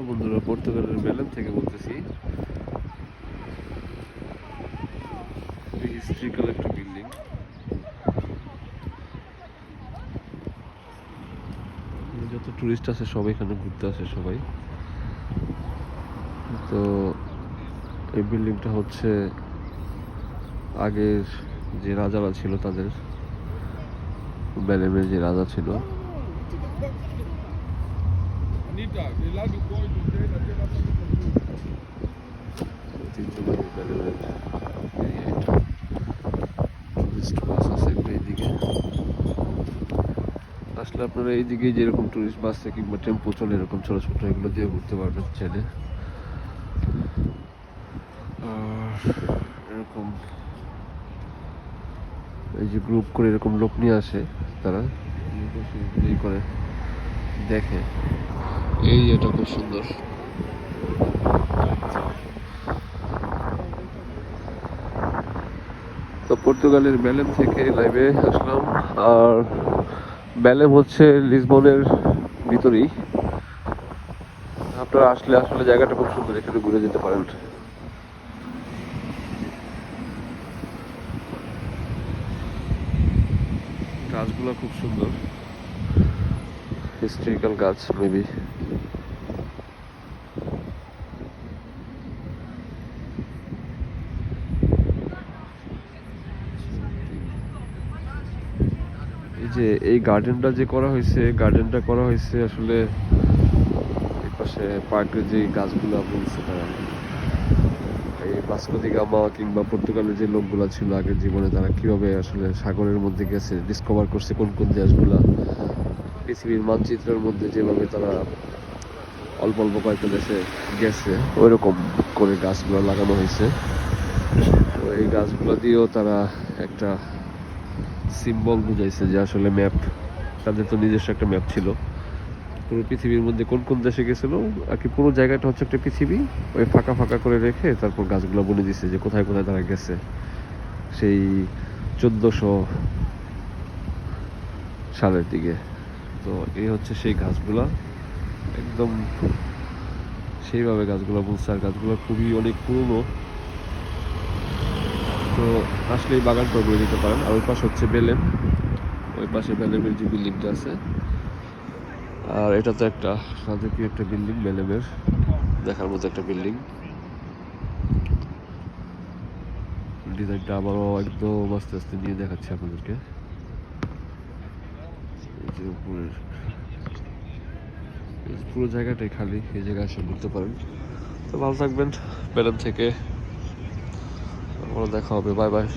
বন্ধুরা, পর্তুগালের বেলেম থেকে বলতেছি। হিস্ট্রিক্যাল একটা বিল্ডিং। যত টুরিস্ট আছে সবাই এখানে ঘুরতে আসে সবাই। তো এই বিল্ডিংটা হচ্ছে আগের যে রাজারা ছিল তাদের, বেলেমের যে রাজা ছিল ঐতিহ্যবাহী বেলেমের টুরিস্ট বাস আছে এইদিকে। আসলে আপনারা এইদিকে যেরকম টুরিস্ট বাসে কিংবা টেম্পো চলে এরকম ছোট ছোট, এগুলো দিয়ে ঘুরতে পারবেন চাইলে। এরকম এই যে গ্রুপ করে এরকম লোক নিয়ে আসে, তারা এই করে দেখে। এই এটা খুব সুন্দর। তো পর্তুগালের বেলেম থেকে লাইভে আসলাম। আর বেলেম হচ্ছে লিসবনের ভিতরেই। আপনারা আসলে আসলে জায়গাটা খুব সুন্দর, এখানে ঘুরে যেতে পারেন। গাছগুলো খুব সুন্দর, হিস্ট্রিক্যাল গাছ মেবি। এই যে এই গার্ডেনটা যে করা হয়েছে আসলে এই পাশে পার্কের যে গাছগুলো বলছে তারা, এই ভাস্কো দি গামা কিংবা পর্তুগালের যে লোকগুলা ছিল আগের জীবনে, তারা কিভাবে আসলে সাগরের মধ্যে গেছে, ডিসকভার করছে কোন কোন দেশগুলা, পৃথিবীর মানচিত্রের মধ্যে যেভাবে তারা অল্প অল্প কয়েকটা দেশে গেছে, ওইরকম করে গাছগুলো লাগানো হয়েছে। তো এই গাছগুলো দিয়েও তারা একটা সিম্বল বুঝাইছে যে আসলে ম্যাপ, তাদের তো নিজস্ব একটা ম্যাপ ছিল পুরো পৃথিবীর মধ্যে কোন কোন দেশে গেছিল আর কি। পুরো জায়গাটা হচ্ছে একটা পৃথিবী, ওই ফাঁকা ফাঁকা করে রেখে তারপর গাছগুলো বলে দিছে যে কোথায় কোথায় তারা গেছে সেই 1400 সালের দিকে। তো এই হচ্ছে সেই গাছগুলা, একদম সেইভাবে গাছগুলো বলছে। আর গাছগুলো খুবই অনেক পুরনো। তো আসলে এই বাগানটা ঘুরে দিতে পারেন। আর ওই পাশে হচ্ছে বেলেম, ওই পাশে বেলেমের যে বিল্ডিংটা আছে। আর এটা তো একটা রাজকীয় একটা বিল্ডিং, বেলেমের দেখার মতো একটা বিল্ডিং। ডিজাইনটা আবারও একদম আস্তে আস্তে নিয়ে দেখাচ্ছি আপনাদেরকে। এই যে উপরের পুরো জায়গাটাই খালি, এই জায়গায় এসে ঘুরতে পারেন। তো ভালো থাকবেন। বেলেম থেকে আবার দেখা হবে, বাই বাই।